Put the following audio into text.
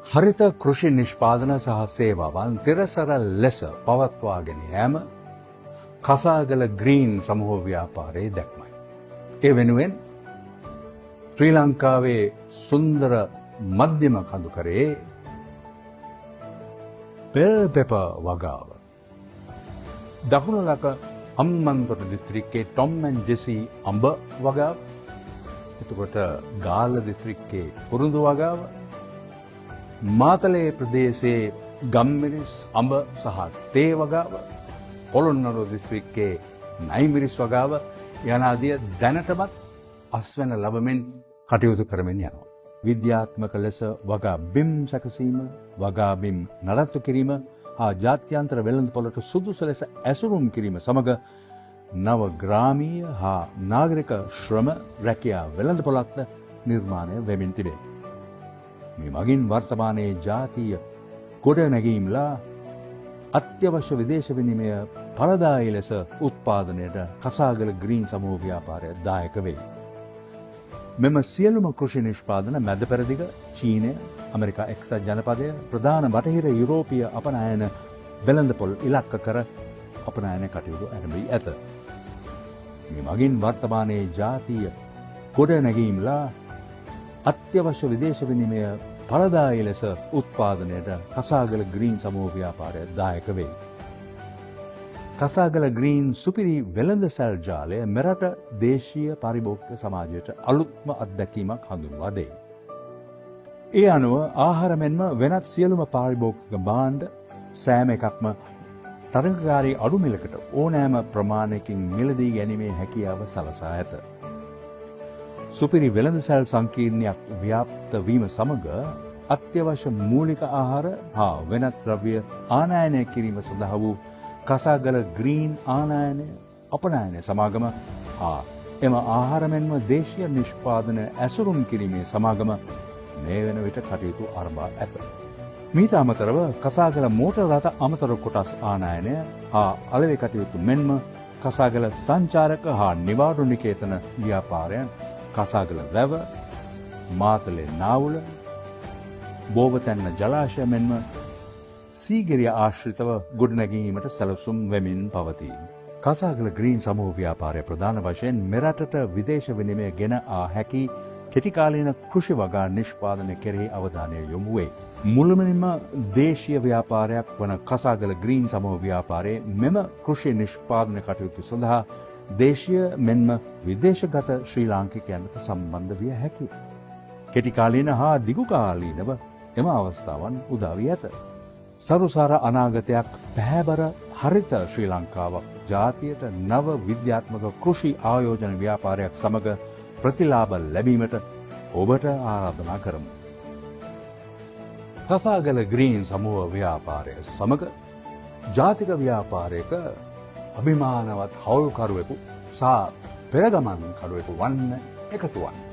හරිත කෘෂි නිෂ්පාදන සහ සේවාවන් තිරසර ලෙස පවත්වාගෙන යාම කසාගල ග්‍රීන් සමූහ ව්‍යාපාරයේ දැක්මයි. ඒ වෙනුවෙන් ශ්‍රී ලංකාවේ සුන්දර මධ්‍යම කඳුකරේ බෙල් පෙපර් වගාව, දකුණු ලක අම්මන්තොට දිස්ත්‍රික්කයේ ටොම් ඇන් ජෙසි අඹ වගාව, එතකොට ගාල්ල දිස්ත්‍රික්කයේ කුරුඳු වගාව, මාතලේ ප්‍රදේශයේ ගම්මිරිස් අඹ සහ තේ වගාව, පොළොන්නරුව දිස්ත්‍රික්කයේ නයිමිරිස් වගාව යනාදිය දැනටමත් අස්වැන්න ලබමින් කටයුතු කරමින් යනවා. විද්‍යාත්මක ලෙස වගා බිම් සැකසීම, වගා බිම් නඩත්තු කිරීම හා ජාත්‍යන්තර වෙළඳපොළට සුදුසු ලෙස ඇසුරුම් කිරීම සමග නව ග්‍රාමීය හා නාගරික ශ්‍රම රැකියා වෙළඳපොළක්ද නිර්මාණය වෙමින් තිබේ. මේ මගින් වර්තමානයේ ජාතීය ගොඩනැගීම්ලා අත්‍යවශ්‍ය විදේශ විනිමය ඵලදායී ලෙස උත්පාදනයට කසාගල ග්‍රීන් සමූහ ව්‍යාපාරය දායක වේ. මෙම සියලුම කෘෂි නිෂ්පාදන මැද පෙරදිග, චීනය, ඇමරිකා එක්සත් ජනපදය, ප්‍රධාන බටහිර යුරෝපීය අපනයන වෙළඳපොළ ඉලක්ක කර අපනයන කටයුතු ආරම්භී ඇත. මේ මගින් වර්තමානයේ ජාතීය ගොඩනැගීම්ලා අත්‍යවශ්‍ය විදේශ විනිමය ඵලදායී ලෙස උත්පාදනයට කසාගල ග්‍රීන් සමූහ ව්‍යාපාරය දායක වේ. කසාගල ග්‍රීන් සුපිරි වෙළඳ සැල් ජාලය මෙරට දේශීය පරිභෝගික සමාජයට අලුත්ම අත්දැකීමක් හඳුන්වා දෙයි. ඒ අනුව ආහාර මෙන්ම වෙනත් සියලුම පාරිභෝගික භාණ්ඩ සෑම එකක්ම තරඟකාරී අඩු මිලකට ඕනෑම ප්‍රමාණයකින් මිලදී ගැනීමේ හැකියාව සලසා ඇත. සුපිරි වෙළඳසැල් සංකීර්ණයක් ව්‍යාප්ත වීම සමග අත්‍යවශ්‍ය මූලික ආහාර හා වෙනත් ද්‍රව්‍ය ආනයනය කිරීම සඳහා වූ කසාගල ග්‍රීන් ආනයනය අපනයනය සමාගම හා එම ආහාර මෙන්ම දේශීය නිෂ්පාදන ඇසුරුම් කිරීමේ සමාගම මේ වන විට කටයුතු ආරම්භ ඇත. මීට අමතරව කසාගල මෝටර් රථ අමතර කොටස් ආනයනය හා අලෙවි කටයුතු මෙන්ම කසාගල සංචාරක හා නිවාඩු නිකේතන ව්‍යාපාරයන් කසාගල වැව, මාතලේ නාවුල, බෝවතැන්න ජලාශය මෙන්ම සීගිරිය ආශ්‍රිතව ගොඩනැගීමට සැලසුම් වෙමින් පවතී. කසාගල ග්‍රීන් සමූහ ව්‍යාපාරය ප්‍රධාන වශයෙන් මෙරටට විදේශ විනිමය ගෙන ආ හැකි කෙටිකාලීන කෘෂි වගා නිෂ්පාදනය කෙරෙහි අවධානය යොමු වේ. මුළුමනින්ම දේශීය ව්‍යාපාරයක් වන කසාගල ග්‍රීන් සමූහ ව්‍යාපාරයේ මෙම කෘෂි නිෂ්පාදන කටයුතු සඳහා දේශීය මෙන්ම විදේශගත ශ්‍රී ලාංකිකයන්ට සම්බන්ධ විය හැකිය. කෙටිකාලීන හා දිගුකාලීනව එම අවස්ථාවන් උදා වී ඇත. සරුසාර අනාගතයක් පැහැබර හරිත ශ්‍රී ලංකාවක් ජාතියට නව විද්‍යාත්මක කෘෂි ආයෝජන ව්‍යාපාරයක් සමග ප්‍රතිලාභ ලැබීමට ඔබට ආරාධනා කරමු. කසාගල ග්‍රීන් සමූහ ව්‍යාපාරය සමග ජාතික ව්‍යාපාරයක අභිමානවත් හවුල්කරුවෙකු සහ පෙරගමන් කරුවෙකු වන්න එකතු වන්න.